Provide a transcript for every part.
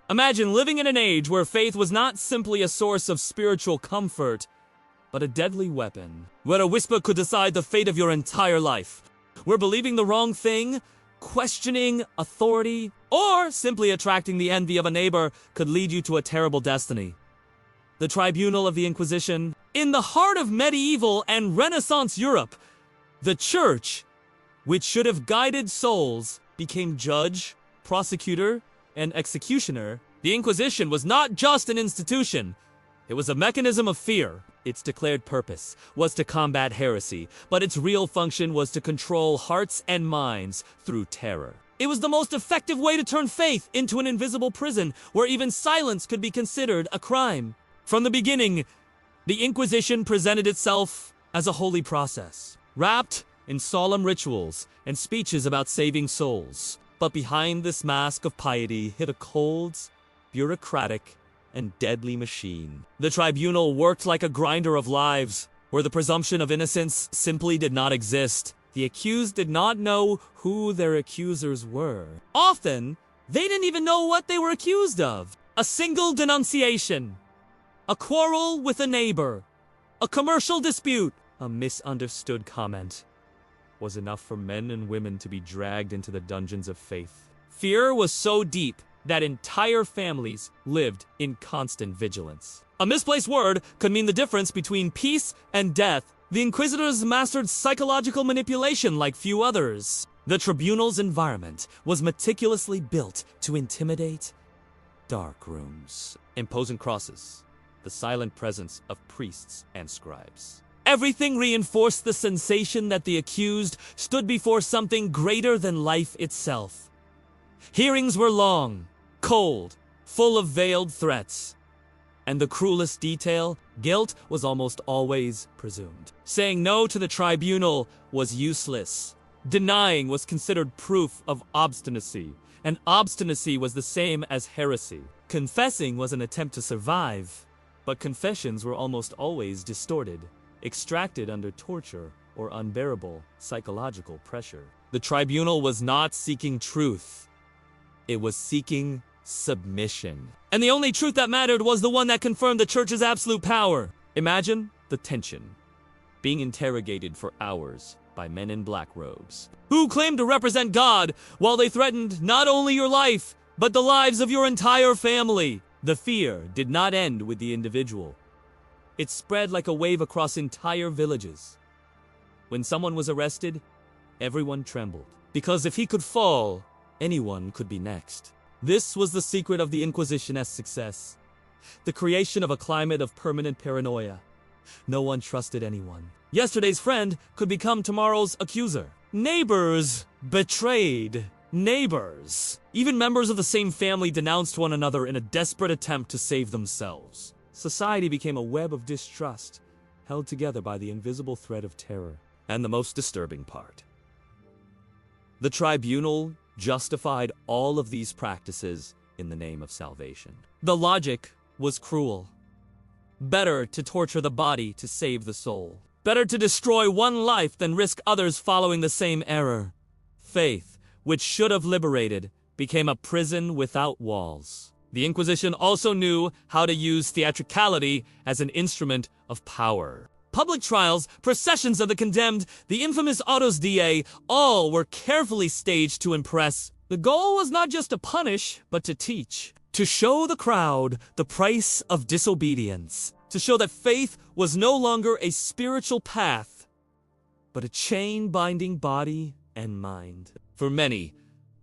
Imagine living in an age where faith was not simply a source of spiritual comfort, but a deadly weapon, where a whisper could decide the fate of your entire life, where believing the wrong thing, questioning authority, or simply attracting the envy of a neighbor could lead you to a terrible destiny. The tribunal of the Inquisition, in the heart of medieval and Renaissance Europe, the church, which should have guided souls, became judge, prosecutor, and executioner. The Inquisition was not just an institution, it was a mechanism of fear. Its declared purpose was to combat heresy, but its real function was to control hearts and minds through terror. It was the most effective way to turn faith into an invisible prison where even silence could be considered a crime. From the beginning, the Inquisition presented itself as a holy process, wrapped in solemn rituals and speeches about saving souls. But behind this mask of piety hid a cold, bureaucratic, and deadly machine. The tribunal worked like a grinder of lives, where the presumption of innocence simply did not exist. The accused did not know who their accusers were. Often, they didn't even know what they were accused of. A single denunciation, a quarrel with a neighbor, a commercial dispute, a misunderstood comment was enough for men and women to be dragged into the dungeons of faith. Fear was so deep that entire families lived in constant vigilance. A misplaced word could mean the difference between peace and death. The Inquisitors mastered psychological manipulation like few others. The tribunal's environment was meticulously built to intimidate. Dark rooms, imposing crosses, the silent presence of priests and scribes. Everything reinforced the sensation that the accused stood before something greater than life itself. Hearings were long, cold, full of veiled threats. And the cruelest detail, guilt was almost always presumed. Saying no to the tribunal was useless. Denying was considered proof of obstinacy, and obstinacy was the same as heresy. Confessing was an attempt to survive, but confessions were almost always distorted, extracted under torture or unbearable psychological pressure. The tribunal was not seeking truth. It was seeking submission. And the only truth that mattered was the one that confirmed the church's absolute power. Imagine the tension. Being interrogated for hours by men in black robes, who claimed to represent God while they threatened not only your life, but the lives of your entire family. The fear did not end with the individual. It spread like a wave across entire villages. When someone was arrested, everyone trembled. Because if he could fall, anyone could be next. This was the secret of the Inquisition's success. The creation of a climate of permanent paranoia. No one trusted anyone. Yesterday's friend could become tomorrow's accuser. Neighbors betrayed neighbors. Even members of the same family denounced one another in a desperate attempt to save themselves. Society became a web of distrust, held together by the invisible thread of terror. And the most disturbing part, the tribunal justified all of these practices in the name of salvation. The logic was cruel. Better to torture the body to save the soul. Better to destroy one life than risk others following the same error. Faith, which should have liberated, became a prison without walls. The Inquisition also knew how to use theatricality as an instrument of power. Public trials, processions of the condemned, the infamous autos da, all were carefully staged to impress. The goal was not just to punish, but to teach. To show the crowd the price of disobedience. To show that faith was no longer a spiritual path, but a chain binding body and mind. For many,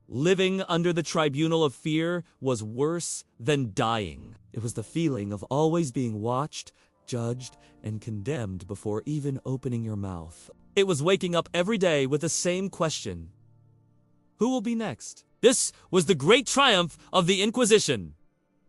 living under the tribunal of fear was worse than dying. It was the feeling of always being watched, judged, and condemned before even opening your mouth. It was waking up every day with the same question: who will be next? This was the great triumph of the Inquisition,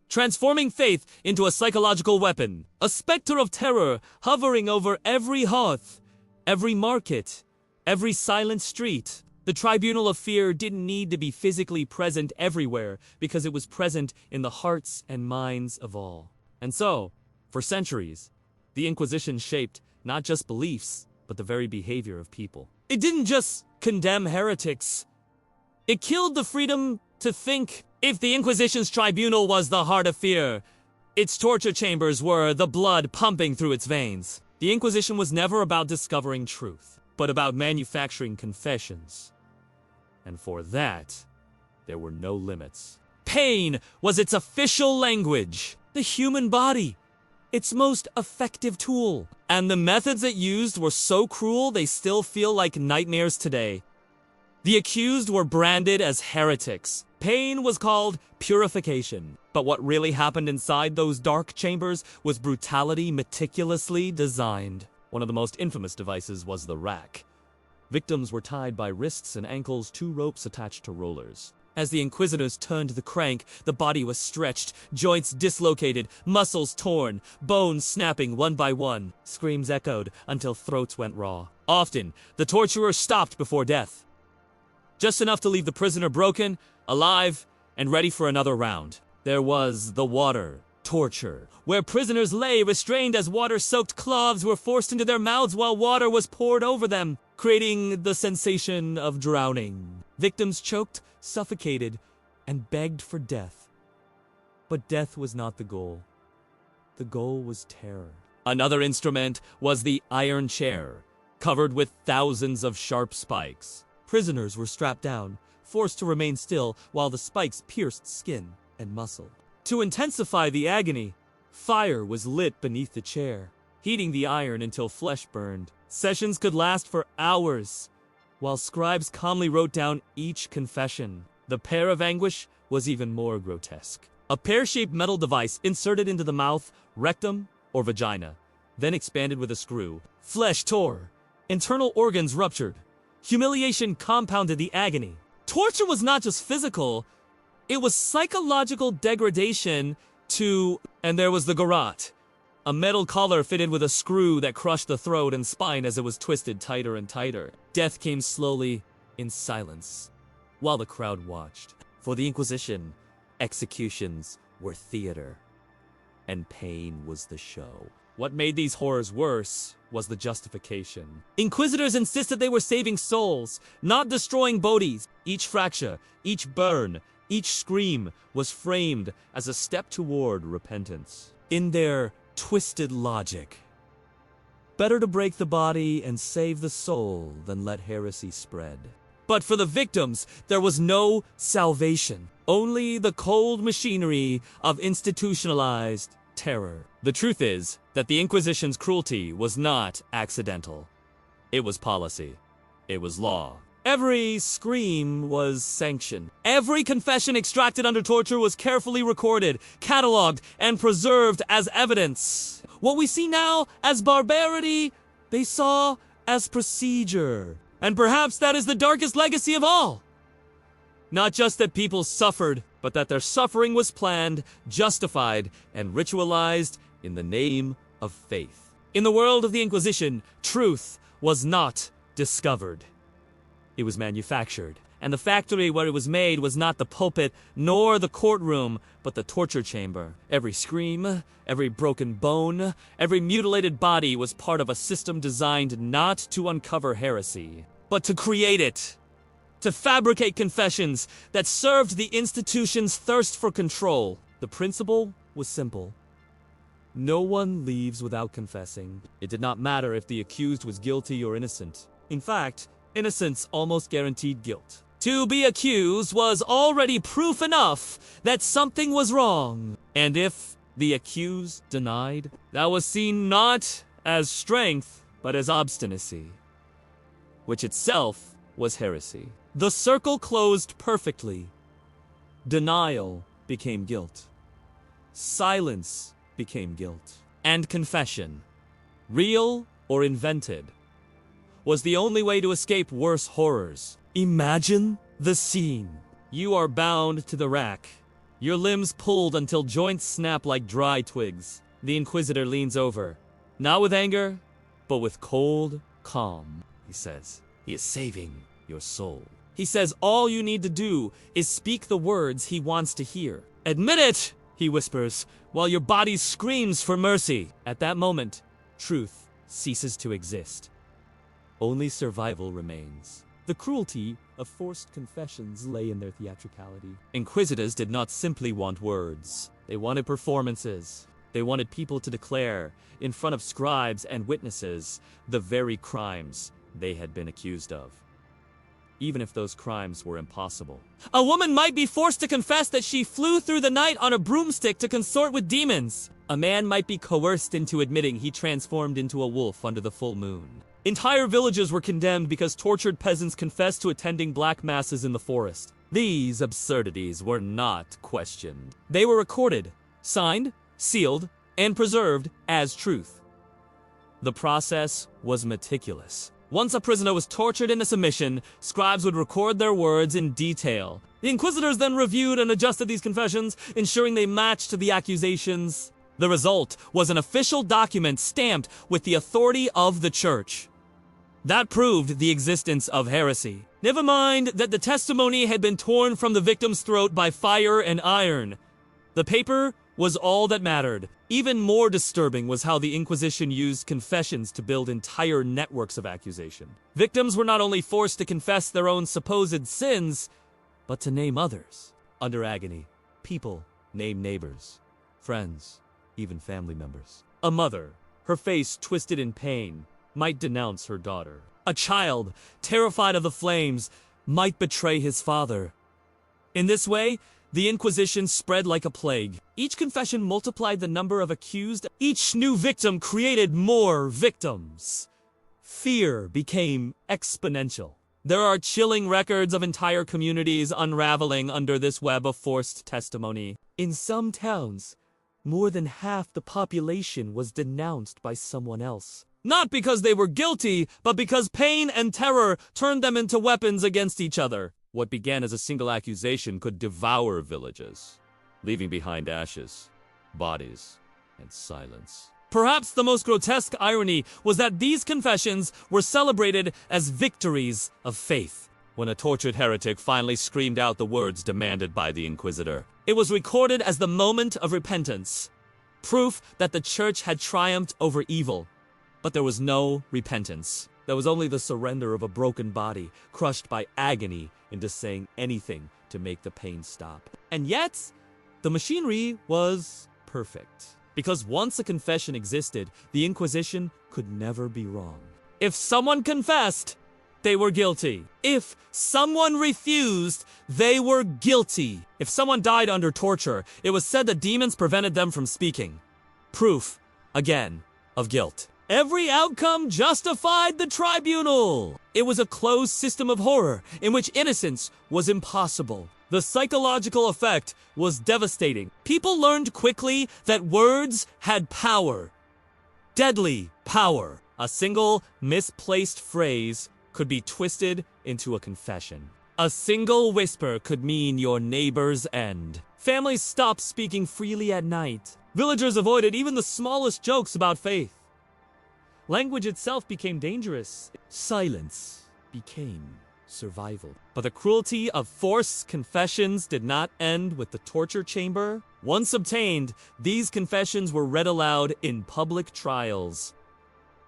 transforming faith into a psychological weapon, a specter of terror hovering over every hearth, every market, every silent street. The tribunal of fear didn't need to be physically present everywhere because it was present in the hearts and minds of all. And so, for centuries, the Inquisition shaped not just beliefs, but the very behavior of people. It didn't just condemn heretics. It killed the freedom to think. If the Inquisition's tribunal was the heart of fear, its torture chambers were the blood pumping through its veins. The Inquisition was never about discovering truth, but about manufacturing confessions. And for that, there were no limits. Pain was its official language. The human body, its most effective tool. And the methods it used were so cruel they still feel like nightmares today. The accused were branded as heretics. Pain was called purification. But what really happened inside those dark chambers was brutality meticulously designed. One of the most infamous devices was the rack. Victims were tied by wrists and ankles to ropes attached to rollers. As the Inquisitors turned the crank, the body was stretched, joints dislocated, muscles torn, bones snapping one by one. Screams echoed until throats went raw. Often, the torturer stopped before death. Just enough to leave the prisoner broken, alive, and ready for another round. There was the water torture, where prisoners lay restrained as water-soaked cloths were forced into their mouths while water was poured over them, creating the sensation of drowning. Victims choked, suffocated, and begged for death. But death was not the goal. The goal was terror. Another instrument was the iron chair, covered with thousands of sharp spikes. Prisoners were strapped down, forced to remain still while the spikes pierced skin and muscle. To intensify the agony, fire was lit beneath the chair, heating the iron until flesh burned. Sessions could last for hours, while scribes calmly wrote down each confession. The pair of anguish was even more grotesque. A pear-shaped metal device inserted into the mouth, rectum, or vagina, then expanded with a screw. Flesh tore. Internal organs ruptured. Humiliation compounded the agony. Torture was not just physical, it was psychological degradation to... And there was the garrote, a metal collar fitted with a screw that crushed the throat and spine as it was twisted tighter and tighter. Death came slowly, in silence, while the crowd watched. For the Inquisition, executions were theater, and pain was the show. What made these horrors worse was the justification. Inquisitors insisted they were saving souls, not destroying bodies. Each fracture, each burn, each scream was framed as a step toward repentance. In their twisted logic, better to break the body and save the soul than let heresy spread. But for the victims, there was no salvation, only the cold machinery of institutionalized terror. The truth is that the Inquisition's cruelty was not accidental. It was policy. It was law. Every scream was sanctioned. Every confession extracted under torture was carefully recorded, cataloged, and preserved as evidence. What we see now as barbarity, they saw as procedure. And perhaps that is the darkest legacy of all. Not just that people suffered, but that their suffering was planned, justified, and ritualized in the name of faith. In the world of the Inquisition, truth was not discovered. It was manufactured. And the factory where it was made was not the pulpit nor the courtroom, but the torture chamber. Every scream, every broken bone, every mutilated body was part of a system designed not to uncover heresy, but to create it. To fabricate confessions that served the institution's thirst for control. The principle was simple. No one leaves without confessing. It did not matter if the accused was guilty or innocent. In fact, innocence almost guaranteed guilt. To be accused was already proof enough that something was wrong. And if the accused denied, that was seen not as strength, but as obstinacy, which itself was heresy. The circle closed perfectly. Denial became guilt. Silence became guilt. And confession, real or invented, was the only way to escape worse horrors. Imagine the scene. You are bound to the rack, your limbs pulled until joints snap like dry twigs. The Inquisitor leans over, not with anger, but with cold calm. He says, "He is saving your soul." He says all you need to do is speak the words he wants to hear. "Admit it," he whispers, while your body screams for mercy. At that moment, truth ceases to exist. Only survival remains. The cruelty of forced confessions lay in their theatricality. Inquisitors did not simply want words. They wanted performances. They wanted people to declare, in front of scribes and witnesses, the very crimes they had been accused of, even if those crimes were impossible. A woman might be forced to confess that she flew through the night on a broomstick to consort with demons. A man might be coerced into admitting he transformed into a wolf under the full moon. Entire villages were condemned because tortured peasants confessed to attending black masses in the forest. These absurdities were not questioned. They were recorded, signed, sealed, and preserved as truth. The process was meticulous. Once a prisoner was tortured into submission, scribes would record their words in detail. The inquisitors then reviewed and adjusted these confessions, ensuring they matched the accusations. The result was an official document stamped with the authority of the church. That proved the existence of heresy. Never mind that the testimony had been torn from the victim's throat by fire and iron. The paper was all that mattered. Even more disturbing was how the Inquisition used confessions to build entire networks of accusation. Victims were not only forced to confess their own supposed sins, but to name others. Under agony, people named neighbors, friends, even family members. A mother, her face twisted in pain, might denounce her daughter. A child, terrified of the flames, might betray his father. In this way, the Inquisition spread like a plague. Each confession multiplied the number of accused. Each new victim created more victims. Fear became exponential. There are chilling records of entire communities unraveling under this web of forced testimony. In some towns, more than half the population was denounced by someone else. Not because they were guilty, but because pain and terror turned them into weapons against each other. What began as a single accusation could devour villages, leaving behind ashes, bodies, and silence. Perhaps the most grotesque irony was that these confessions were celebrated as victories of faith. When a tortured heretic finally screamed out the words demanded by the Inquisitor, it was recorded as the moment of repentance, proof that the church had triumphed over evil. But there was no repentance. There was only the surrender of a broken body, crushed by agony into saying anything to make the pain stop. And yet, the machinery was perfect. Because once a confession existed, the Inquisition could never be wrong. If someone confessed, they were guilty. If someone refused, they were guilty. If someone died under torture, it was said that demons prevented them from speaking. Proof, again, of guilt. Every outcome justified the tribunal. It was a closed system of horror in which innocence was impossible. The psychological effect was devastating. People learned quickly that words had power. Deadly power. A single misplaced phrase could be twisted into a confession. A single whisper could mean your neighbor's end. Families stopped speaking freely at night. Villagers avoided even the smallest jokes about faith. Language itself became dangerous. Silence became survival. But the cruelty of forced confessions did not end with the torture chamber. Once obtained, these confessions were read aloud in public trials.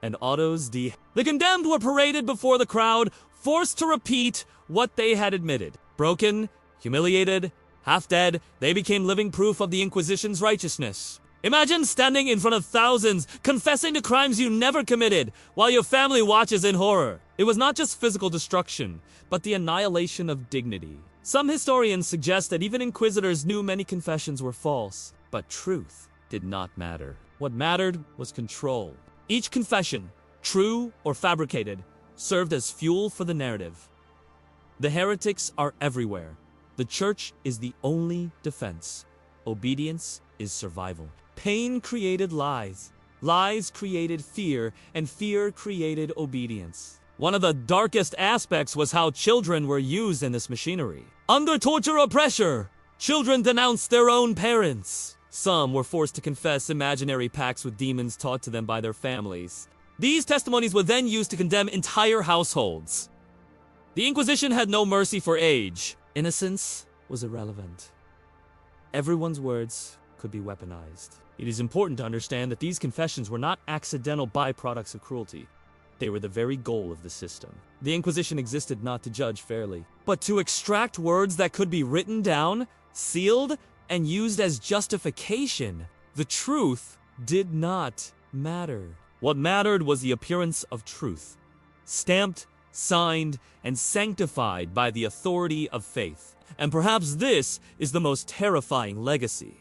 And the condemned were paraded before the crowd, forced to repeat what they had admitted. Broken, humiliated, half dead, they became living proof of the Inquisition's righteousness. Imagine standing in front of thousands, confessing to crimes you never committed, while your family watches in horror. It was not just physical destruction, but the annihilation of dignity. Some historians suggest that even inquisitors knew many confessions were false, but truth did not matter. What mattered was control. Each confession, true or fabricated, served as fuel for the narrative. The heretics are everywhere. The church is the only defense. Obedience is survival. Pain created lies. Lies created fear, and fear created obedience. One of the darkest aspects was how children were used in this machinery. Under torture or pressure, children denounced their own parents. Some were forced to confess imaginary pacts with demons taught to them by their families. These testimonies were then used to condemn entire households. The Inquisition had no mercy for age. Innocence was irrelevant. Everyone's words could be weaponized. It is important to understand that these confessions were not accidental byproducts of cruelty. They were the very goal of the system. The Inquisition existed not to judge fairly, but to extract words that could be written down, sealed, and used as justification. The truth did not matter. What mattered was the appearance of truth, stamped, signed, and sanctified by the authority of faith. And perhaps this is the most terrifying legacy.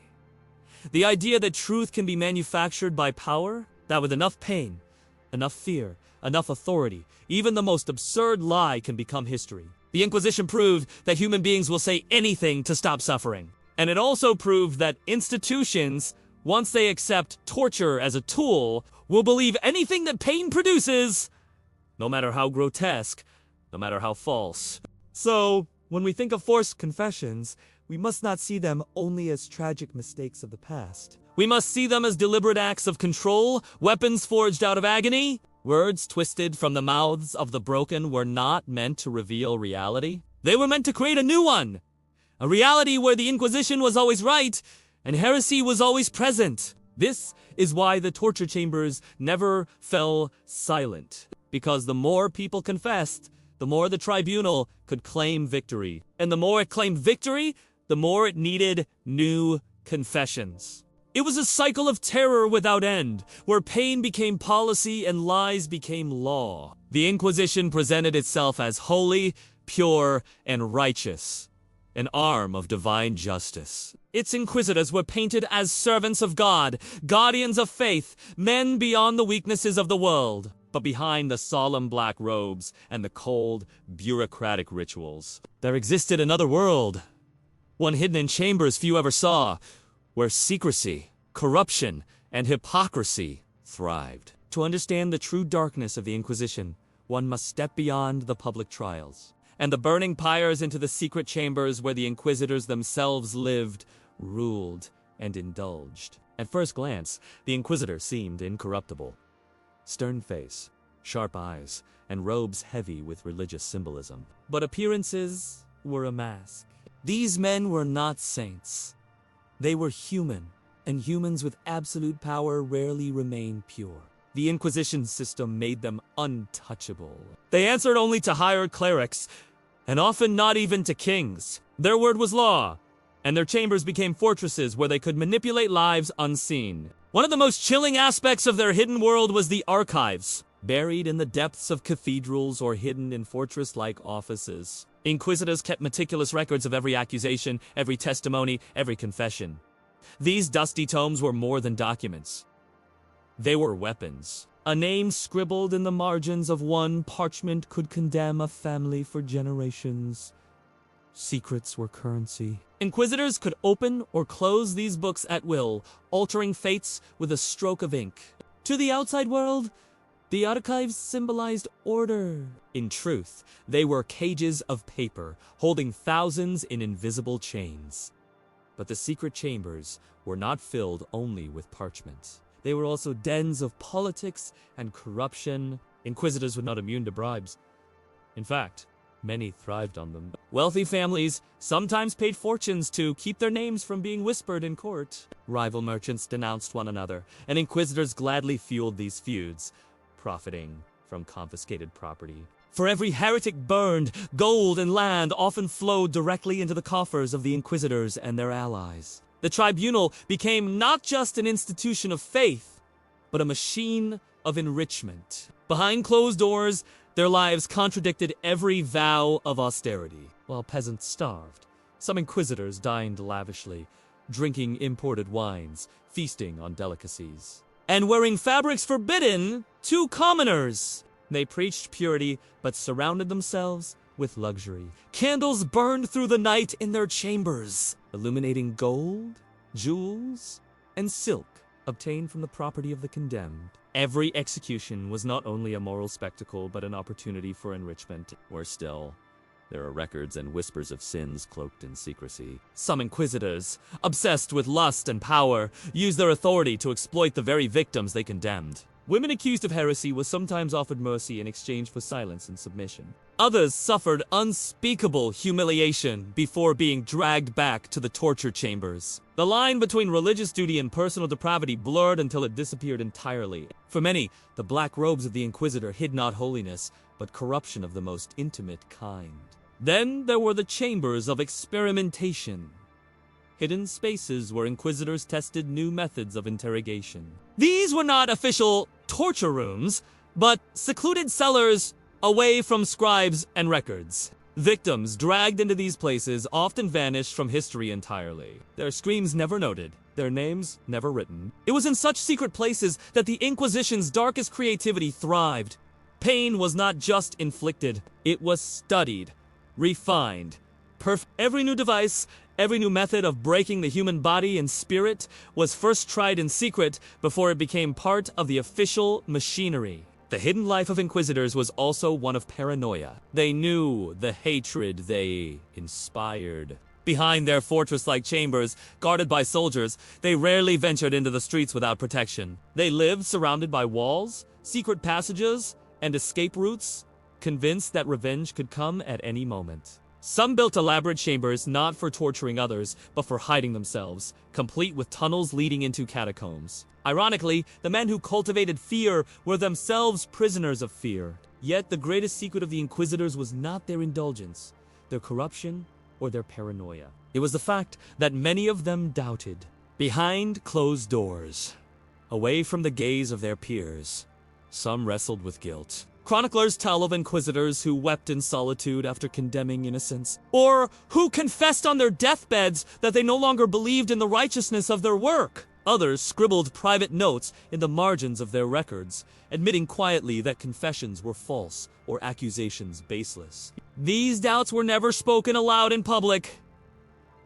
The idea that truth can be manufactured by power, that with enough pain, enough fear, enough authority, even the most absurd lie can become history. The Inquisition proved that human beings will say anything to stop suffering. And it also proved that institutions, once they accept torture as a tool, will believe anything that pain produces, no matter how grotesque, no matter how false. So, when we think of forced confessions, we must not see them only as tragic mistakes of the past. We must see them as deliberate acts of control, weapons forged out of agony. Words twisted from the mouths of the broken were not meant to reveal reality. They were meant to create a new one. A reality where the Inquisition was always right, and heresy was always present. This is why the torture chambers never fell silent. Because the more people confessed, the more the tribunal could claim victory. And the more it claimed victory, the more it needed new confessions. It was a cycle of terror without end, where pain became policy and lies became law. The Inquisition presented itself as holy, pure, and righteous, an arm of divine justice. Its inquisitors were painted as servants of God, guardians of faith, men beyond the weaknesses of the world. But behind the solemn black robes and the cold, bureaucratic rituals, there existed another world, one hidden in chambers few ever saw, where secrecy, corruption, and hypocrisy thrived. To understand the true darkness of the Inquisition, one must step beyond the public trials and the burning pyres into the secret chambers where the Inquisitors themselves lived, ruled, and indulged. At first glance, the Inquisitor seemed incorruptible. Stern face, sharp eyes, and robes heavy with religious symbolism. But appearances were a mask. These men were not saints. They were human, and humans with absolute power rarely remain pure. The Inquisition system made them untouchable. They answered only to hired clerics, and often not even to kings. Their word was law, and their chambers became fortresses where they could manipulate lives unseen. One of the most chilling aspects of their hidden world was the archives, buried in the depths of cathedrals or hidden in fortress-like offices. Inquisitors kept meticulous records of every accusation, every testimony, every confession. These dusty tomes were more than documents. They were weapons. A name scribbled in the margins of one parchment could condemn a family for generations. Secrets were currency. Inquisitors could open or close these books at will, altering fates with a stroke of ink. To the outside world, the archives symbolized order. In truth, they were cages of paper, holding thousands in invisible chains. But the secret chambers were not filled only with parchment. They were also dens of politics and corruption. Inquisitors were not immune to bribes. In fact, many thrived on them. Wealthy families sometimes paid fortunes to keep their names from being whispered in court. Rival merchants denounced one another, and inquisitors gladly fueled these feuds, profiting from confiscated property. For every heretic burned, gold and land often flowed directly into the coffers of the inquisitors and their allies. The tribunal became not just an institution of faith, but a machine of enrichment. Behind closed doors, their lives contradicted every vow of austerity. While peasants starved, some inquisitors dined lavishly, drinking imported wines, feasting on delicacies. And wearing fabrics forbidden to commoners. They preached purity, but surrounded themselves with luxury. Candles burned through the night in their chambers, illuminating gold, jewels, and silk obtained from the property of the condemned. Every execution was not only a moral spectacle, but an opportunity for enrichment. Worse still, there are records and whispers of sins cloaked in secrecy. Some inquisitors, obsessed with lust and power, used their authority to exploit the very victims they condemned. Women accused of heresy were sometimes offered mercy in exchange for silence and submission. Others suffered unspeakable humiliation before being dragged back to the torture chambers. The line between religious duty and personal depravity blurred until it disappeared entirely. For many, the black robes of the Inquisitor hid not holiness, but corruption of the most intimate kind. Then there were the chambers of experimentation, hidden spaces where Inquisitors tested new methods of interrogation. These were not official torture rooms, but secluded cellars away from scribes and records. Victims dragged into these places often vanished from history entirely. Their screams never noted, their names never written. It was in such secret places that the Inquisition's darkest creativity thrived. Pain was not just inflicted, it was studied, refined. Every new device, every new method of breaking the human body and spirit was first tried in secret before it became part of the official machinery. The hidden life of Inquisitors was also one of paranoia. They knew the hatred they inspired. Behind their fortress-like chambers, guarded by soldiers, they rarely ventured into the streets without protection. They lived surrounded by walls, secret passages, and escape routes, convinced that revenge could come at any moment. Some built elaborate chambers not for torturing others, but for hiding themselves, complete with tunnels leading into catacombs. Ironically, the men who cultivated fear were themselves prisoners of fear. Yet the greatest secret of the Inquisitors was not their indulgence, their corruption, or their paranoia. It was the fact that many of them doubted. Behind closed doors, away from the gaze of their peers, some wrestled with guilt. Chroniclers tell of Inquisitors who wept in solitude after condemning innocents, or who confessed on their deathbeds that they no longer believed in the righteousness of their work. Others scribbled private notes in the margins of their records, admitting quietly that confessions were false or accusations baseless. These doubts were never spoken aloud in public.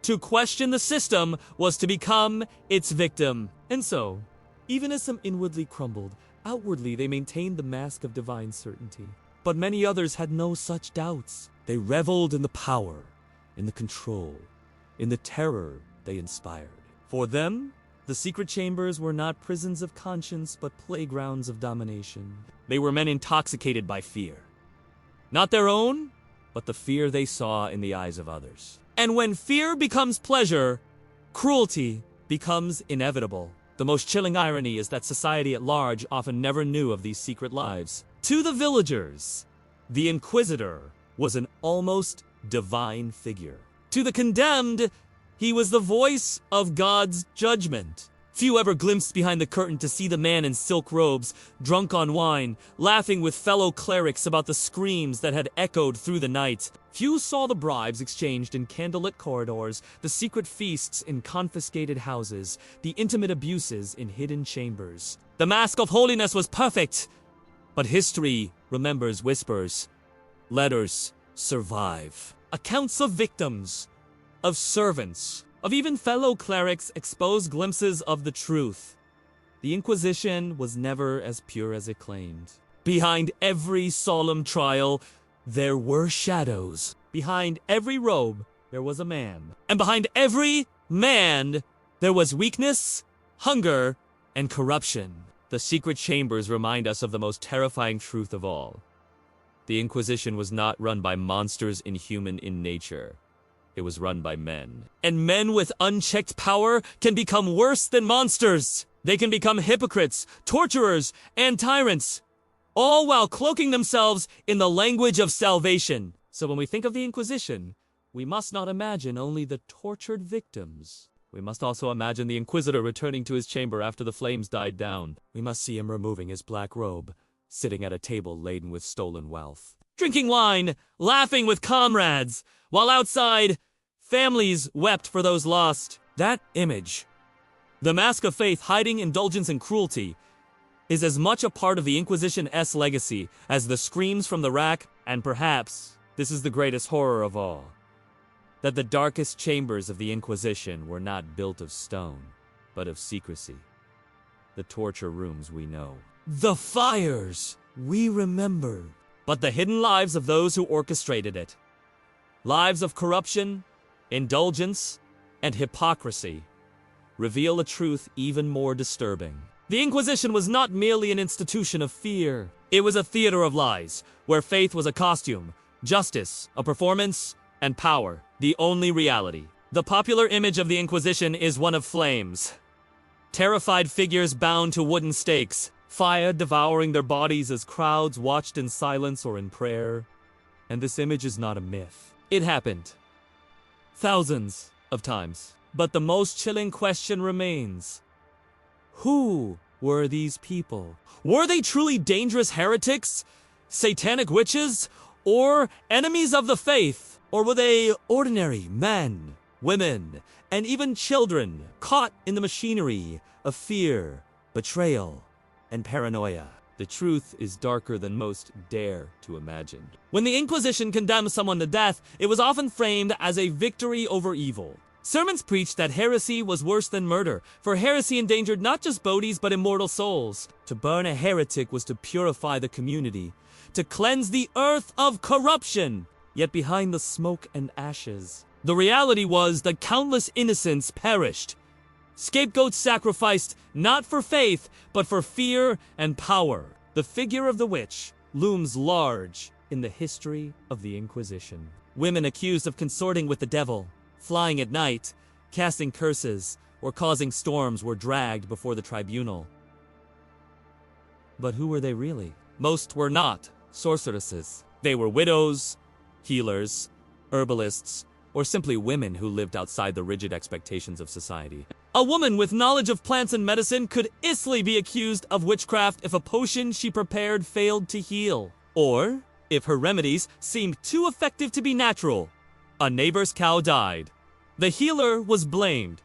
To question the system was to become its victim. And so, even as some inwardly crumbled, outwardly they maintained the mask of divine certainty. But many others had no such doubts. They reveled in the power, in the control, in the terror they inspired. For them, the secret chambers were not prisons of conscience, but playgrounds of domination. They were men intoxicated by fear. Not their own, but the fear they saw in the eyes of others. And when fear becomes pleasure, cruelty becomes inevitable. The most chilling irony is that society at large often never knew of these secret lives. To the villagers, the Inquisitor was an almost divine figure. To the condemned, he was the voice of God's judgment. Few ever glimpsed behind the curtain to see the man in silk robes, drunk on wine, laughing with fellow clerics about the screams that had echoed through the night. Few saw the bribes exchanged in candlelit corridors, the secret feasts in confiscated houses, the intimate abuses in hidden chambers. The mask of holiness was perfect, but history remembers whispers. Letters survive. Accounts of victims, of servants, of even fellow clerics expose glimpses of the truth. The Inquisition was never as pure as it claimed. Behind every solemn trial, there were shadows. Behind every robe, there was a man. And behind every man, there was weakness, hunger, and corruption. The secret chambers remind us of the most terrifying truth of all. The Inquisition was not run by monsters inhuman in nature. It was run by men. And men with unchecked power can become worse than monsters. They can become hypocrites, torturers, and tyrants, all while cloaking themselves in the language of salvation. So when we think of the Inquisition, we must not imagine only the tortured victims. We must also imagine the Inquisitor returning to his chamber after the flames died down. We must see him removing his black robe, sitting at a table laden with stolen wealth, drinking wine, laughing with comrades, while outside, families wept for those lost. That image, the mask of faith hiding indulgence and cruelty, is as much a part of the Inquisition-esque legacy as the screams from the rack, and perhaps this is the greatest horror of all, that the darkest chambers of the Inquisition were not built of stone, but of secrecy. The torture rooms we know. The fires we remember. But the hidden lives of those who orchestrated it. Lives of corruption, indulgence, and hypocrisy reveal a truth even more disturbing. The Inquisition was not merely an institution of fear. It was a theater of lies, where faith was a costume, justice, a performance, and power, the only reality. The popular image of the Inquisition is one of flames. Terrified figures bound to wooden stakes, fire devouring their bodies as crowds watched in silence or in prayer. And this image is not a myth. It happened. Thousands of times. But the most chilling question remains. Who were these people? Were they truly dangerous heretics, satanic witches, or enemies of the faith? Or were they ordinary men, women, and even children caught in the machinery of fear, betrayal, and paranoia? The truth is darker than most dare to imagine. When the Inquisition condemned someone to death, it was often framed as a victory over evil. Sermons preached that heresy was worse than murder, for heresy endangered not just bodies but immortal souls. To burn a heretic was to purify the community, to cleanse the earth of corruption. Yet behind the smoke and ashes, the reality was that countless innocents perished. Scapegoats sacrificed not for faith, but for fear and power. The figure of the witch looms large in the history of the Inquisition. Women accused of consorting with the devil, flying at night, casting curses, or causing storms were dragged before the tribunal. But who were they really? Most were not sorceresses. They were widows, healers, herbalists, or simply women who lived outside the rigid expectations of society. A woman with knowledge of plants and medicine could easily be accused of witchcraft if a potion she prepared failed to heal, or if her remedies seemed too effective to be natural. A neighbor's cow died. The healer was blamed.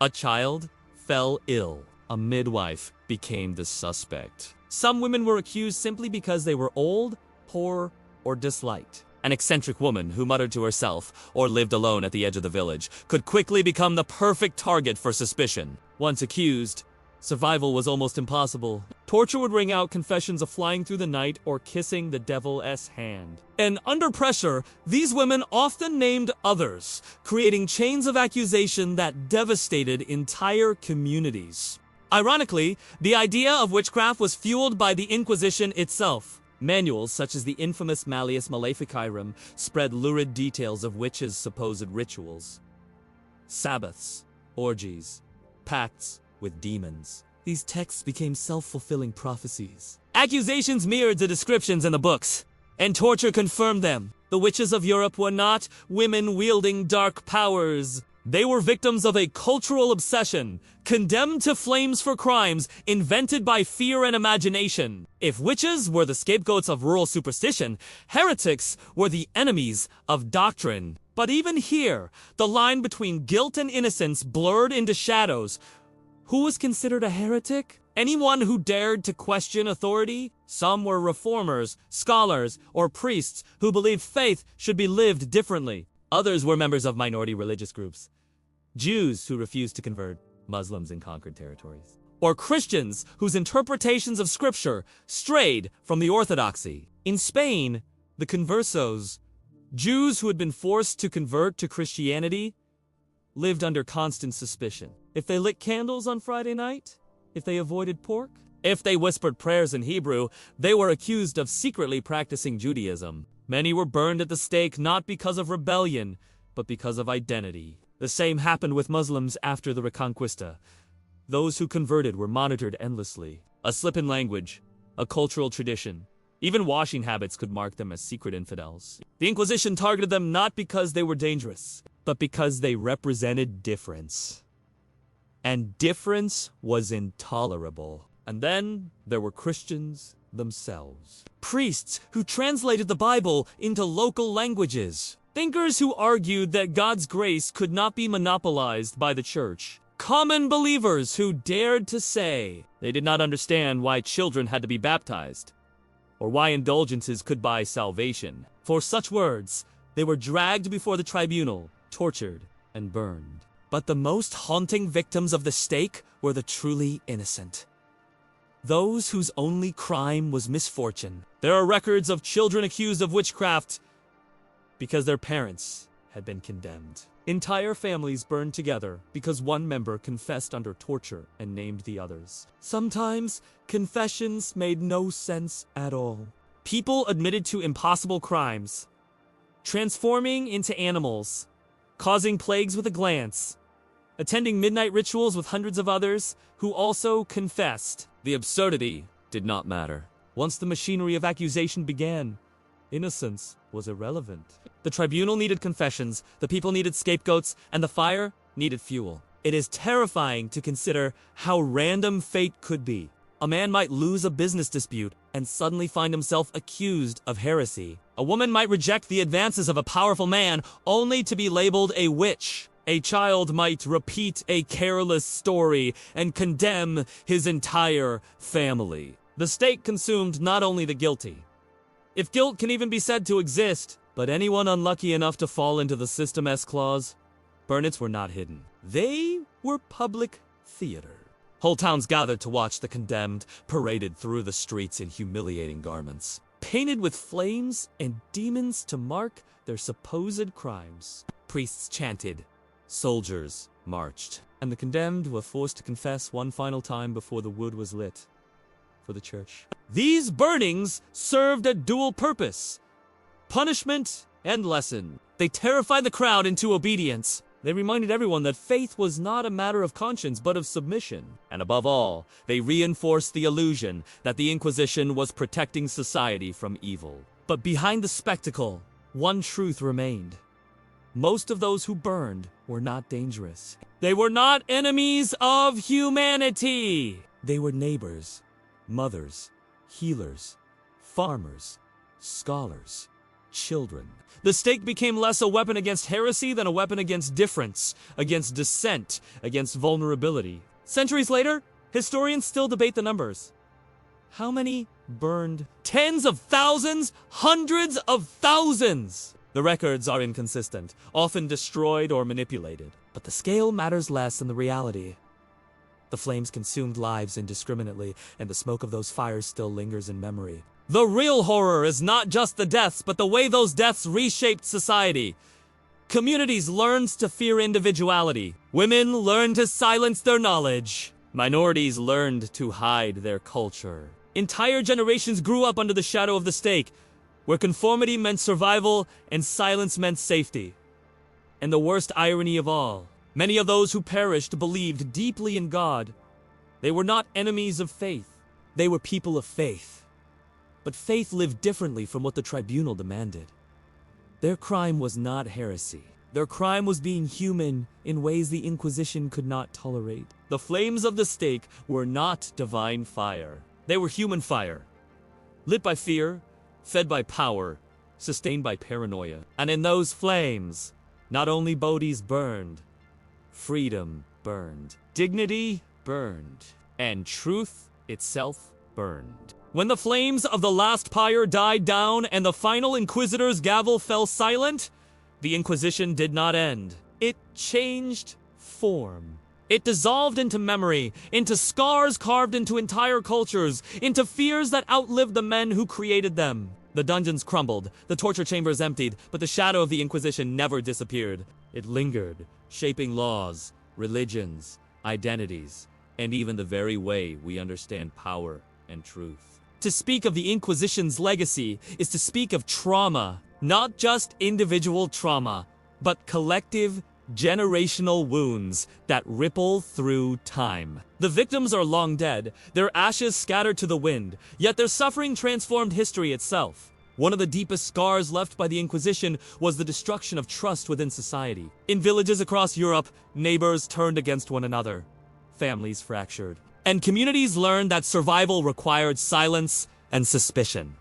A child fell ill. A midwife became the suspect. Some women were accused simply because they were old, poor, or disliked. An eccentric woman who muttered to herself or lived alone at the edge of the village could quickly become the perfect target for suspicion. Once accused, survival was almost impossible. Torture would ring out confessions of flying through the night or kissing the devil's hand. And under pressure, these women often named others, creating chains of accusation that devastated entire communities. Ironically, the idea of witchcraft was fueled by the Inquisition itself. Manuals such as the infamous Malleus Maleficarum spread lurid details of witches' supposed rituals. Sabbaths, orgies, pacts with demons. These texts became self-fulfilling prophecies. Accusations mirrored the descriptions in the books, and torture confirmed them. The witches of Europe were not women wielding dark powers. They were victims of a cultural obsession, condemned to flames for crimes invented by fear and imagination. If witches were the scapegoats of rural superstition, heretics were the enemies of doctrine. But even here, the line between guilt and innocence blurred into shadows. Who was considered a heretic? Anyone who dared to question authority? Some were reformers, scholars, or priests who believed faith should be lived differently. Others were members of minority religious groups. Jews who refused to convert, Muslims in conquered territories, or Christians whose interpretations of scripture strayed from the orthodoxy. In Spain, the conversos, Jews who had been forced to convert to Christianity, lived under constant suspicion. If they lit candles on Friday night, if they avoided pork, if they whispered prayers in Hebrew, they were accused of secretly practicing Judaism. Many were burned at the stake not because of rebellion, but because of identity. The same happened with Muslims after the Reconquista. Those who converted were monitored endlessly. A slip in language, a cultural tradition, even washing habits could mark them as secret infidels. The Inquisition targeted them not because they were dangerous, but because they represented difference. And difference was intolerable. And then there were Christians themselves. Priests who translated the Bible into local languages. Thinkers who argued that God's grace could not be monopolized by the church. Common believers who dared to say they did not understand why children had to be baptized, or why indulgences could buy salvation. For such words, they were dragged before the tribunal, tortured, and burned. But the most haunting victims of the stake were the truly innocent. Those whose only crime was misfortune. There are records of children accused of witchcraft because their parents had been condemned. Entire families burned together because one member confessed under torture and named the others. Sometimes, confessions made no sense at all. People admitted to impossible crimes, transforming into animals, causing plagues with a glance, attending midnight rituals with hundreds of others who also confessed. The absurdity did not matter. Once the machinery of accusation began, innocence was irrelevant. The tribunal needed confessions, the people needed scapegoats, and the fire needed fuel. It is terrifying to consider how random fate could be. A man might lose a business dispute and suddenly find himself accused of heresy. A woman might reject the advances of a powerful man only to be labeled a witch. A child might repeat a careless story and condemn his entire family. The stake consumed not only the guilty. If guilt can even be said to exist, but anyone unlucky enough to fall into the System S clause, burnets were not hidden. They were public theater. Whole towns gathered to watch the condemned paraded through the streets in humiliating garments, painted with flames and demons to mark their supposed crimes. Priests chanted, soldiers marched, and the condemned were forced to confess one final time before the wood was lit for the church. These burnings served a dual purpose: punishment and lesson. They terrified the crowd into obedience. They reminded everyone that faith was not a matter of conscience, but of submission. And above all, they reinforced the illusion that the Inquisition was protecting society from evil. But behind the spectacle, one truth remained. Most of those who burned were not dangerous. They were not enemies of humanity. They were neighbors, mothers, healers, farmers, scholars, children. The stake became less a weapon against heresy than a weapon against difference, against dissent, against vulnerability. Centuries later, historians still debate the numbers. How many burned? Tens of thousands? Hundreds of thousands! The records are inconsistent, often destroyed or manipulated. But the scale matters less than the reality. The flames consumed lives indiscriminately, and the smoke of those fires still lingers in memory. The real horror is not just the deaths, but the way those deaths reshaped society. Communities learned to fear individuality. Women learned to silence their knowledge. Minorities learned to hide their culture. Entire generations grew up under the shadow of the stake, where conformity meant survival and silence meant safety. And the worst irony of all, many of those who perished believed deeply in God. They were not enemies of faith. They were people of faith. But faith lived differently from what the tribunal demanded. Their crime was not heresy. Their crime was being human in ways the Inquisition could not tolerate. The flames of the stake were not divine fire. They were human fire, lit by fear, fed by power, sustained by paranoia. And in those flames, not only bodies burned, freedom burned, dignity burned, and truth itself burned. When the flames of the last pyre died down and the final Inquisitor's gavel fell silent, the Inquisition did not end. It changed form. It dissolved into memory, into scars carved into entire cultures, into fears that outlived the men who created them. The dungeons crumbled, the torture chambers emptied, but the shadow of the Inquisition never disappeared. It lingered, shaping laws, religions, identities, and even the very way we understand power and truth. To speak of the Inquisition's legacy is to speak of trauma, not just individual trauma, but collective, generational wounds that ripple through time. The victims are long dead, their ashes scattered to the wind, yet their suffering transformed history itself. One of the deepest scars left by the Inquisition was the destruction of trust within society. In villages across Europe, neighbors turned against one another. Families fractured. And communities learned that survival required silence and suspicion.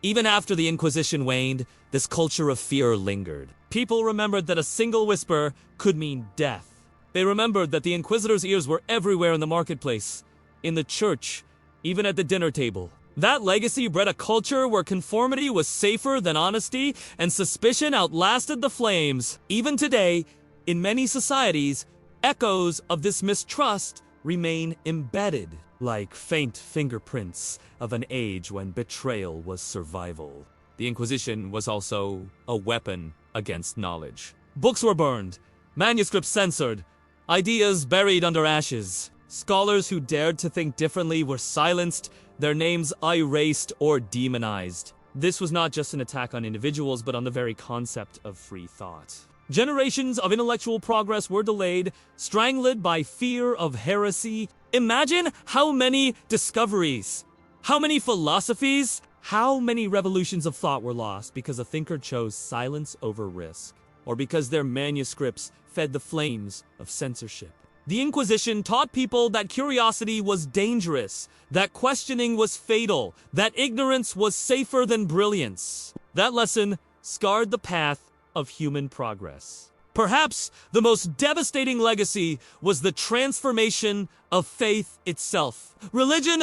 Even after the Inquisition waned, this culture of fear lingered. People remembered that a single whisper could mean death. They remembered that the Inquisitor's ears were everywhere in the marketplace, in the church, even at the dinner table. That legacy bred a culture where conformity was safer than honesty and suspicion outlasted the flames. Even today, in many societies, echoes of this mistrust remain embedded, like faint fingerprints of an age when betrayal was survival. The Inquisition was also a weapon against knowledge. Books were burned, manuscripts censored, ideas buried under ashes. Scholars who dared to think differently were silenced, their names erased or demonized. This was not just an attack on individuals, but on the very concept of free thought. Generations of intellectual progress were delayed, strangled by fear of heresy. Imagine how many discoveries, how many philosophies, how many revolutions of thought were lost because a thinker chose silence over risk, or because their manuscripts fed the flames of censorship. The Inquisition taught people that curiosity was dangerous, that questioning was fatal, that ignorance was safer than brilliance. That lesson scarred the path of human progress. Perhaps the most devastating legacy was the transformation of faith itself. Religion,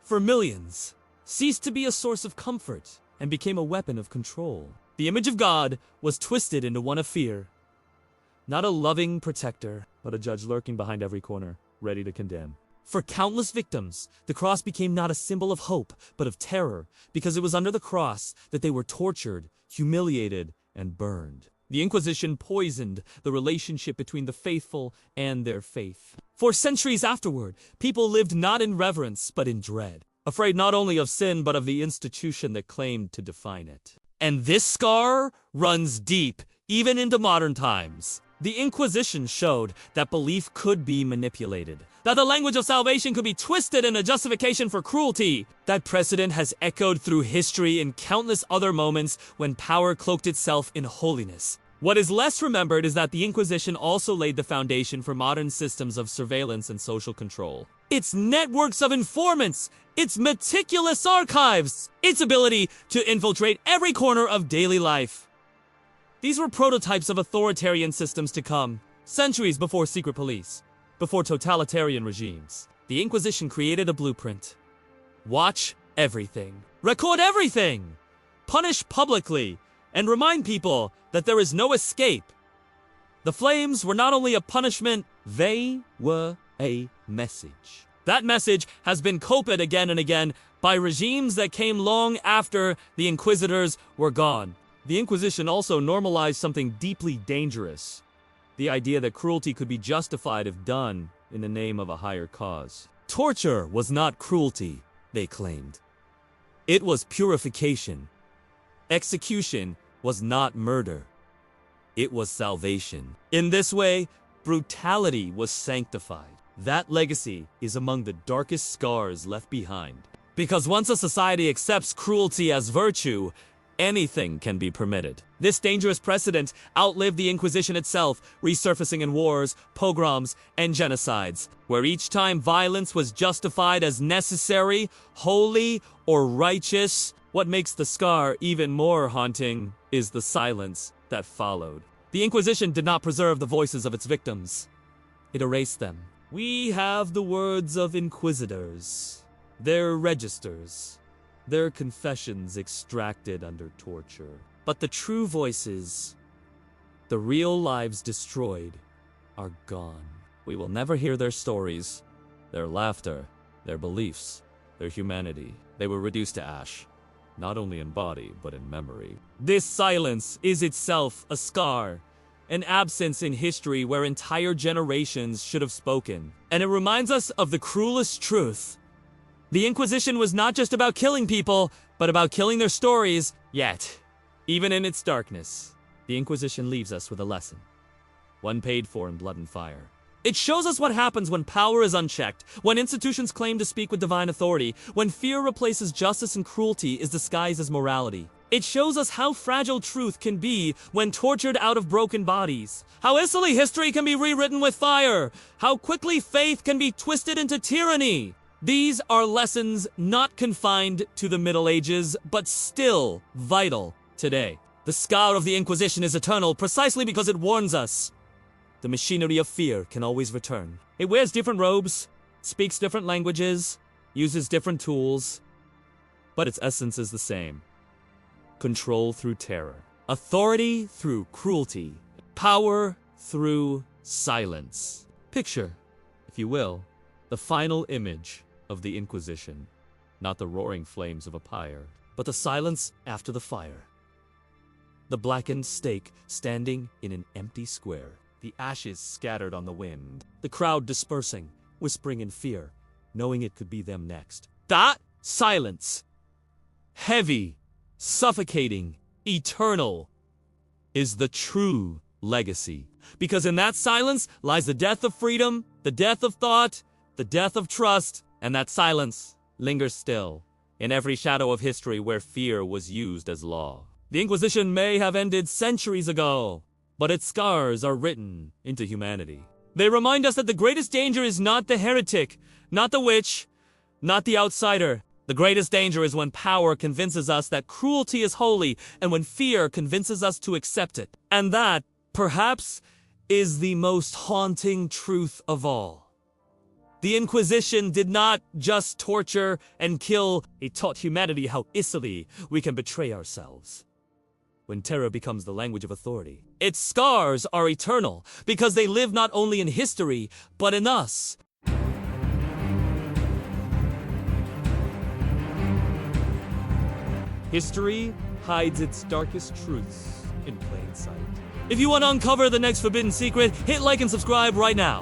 for millions, ceased to be a source of comfort and became a weapon of control. The image of God was twisted into one of fear. Not a loving protector, but a judge lurking behind every corner, ready to condemn. For countless victims, the cross became not a symbol of hope, but of terror, because it was under the cross that they were tortured, humiliated, and burned. The Inquisition poisoned the relationship between the faithful and their faith. For centuries afterward, people lived not in reverence, but in dread, afraid not only of sin, but of the institution that claimed to define it. And this scar runs deep, even into modern times. The Inquisition showed that belief could be manipulated, that the language of salvation could be twisted in a justification for cruelty. That precedent has echoed through history in countless other moments when power cloaked itself in holiness. What is less remembered is that the Inquisition also laid the foundation for modern systems of surveillance and social control. Its networks of informants, its meticulous archives, its ability to infiltrate every corner of daily life. These were prototypes of authoritarian systems to come, centuries before secret police, before totalitarian regimes. The Inquisition created a blueprint. Watch everything. Record everything. Punish publicly, and remind people that there is no escape. The flames were not only a punishment, they were a message. That message has been copied again and again by regimes that came long after the Inquisitors were gone. The Inquisition also normalized something deeply dangerous, the idea that cruelty could be justified if done in the name of a higher cause. Torture was not cruelty, they claimed. It was purification. Execution was not murder. It was salvation. In this way, brutality was sanctified. That legacy is among the darkest scars left behind. Because once a society accepts cruelty as virtue, anything can be permitted. This dangerous precedent outlived the Inquisition itself, resurfacing in wars, pogroms, and genocides, where each time violence was justified as necessary, holy, or righteous. What makes the scar even more haunting is the silence that followed. The Inquisition did not preserve the voices of its victims. It erased them. We have the words of inquisitors, their registers, their confessions extracted under torture. But the true voices, the real lives destroyed, are gone. We will never hear their stories, their laughter, their beliefs, their humanity. They were reduced to ash, not only in body, but in memory. This silence is itself a scar, an absence in history where entire generations should have spoken. And it reminds us of the cruelest truth. The Inquisition was not just about killing people, but about killing their stories. Yet, even in its darkness, the Inquisition leaves us with a lesson, one paid for in blood and fire. It shows us what happens when power is unchecked, when institutions claim to speak with divine authority, when fear replaces justice and cruelty is disguised as morality. It shows us how fragile truth can be when tortured out of broken bodies, how easily history can be rewritten with fire, how quickly faith can be twisted into tyranny. These are lessons not confined to the Middle Ages, but still vital today. The scar of the Inquisition is eternal precisely because it warns us. The machinery of fear can always return. It wears different robes, speaks different languages, uses different tools, but its essence is the same. Control through terror, authority through cruelty, power through silence. Picture, if you will, the final image of the Inquisition, not the roaring flames of a pyre, but the silence after the fire. The blackened stake standing in an empty square, the ashes scattered on the wind, the crowd dispersing, whispering in fear, knowing it could be them next. That silence, heavy suffocating, eternal, is the true legacy. Because in that silence lies the death of freedom, the death of thought, the death of trust, and that silence lingers still in every shadow of history where fear was used as law. The Inquisition may have ended centuries ago, but its scars are written into humanity. They remind us that the greatest danger is not the heretic, not the witch, not the outsider. The greatest danger is when power convinces us that cruelty is holy and when fear convinces us to accept it. And that, perhaps, is the most haunting truth of all. The Inquisition did not just torture and kill, it taught humanity how easily we can betray ourselves when terror becomes the language of authority. Its scars are eternal because they live not only in history, but in us. History hides its darkest truths in plain sight. If you want to uncover the next forbidden secret, hit like and subscribe right now.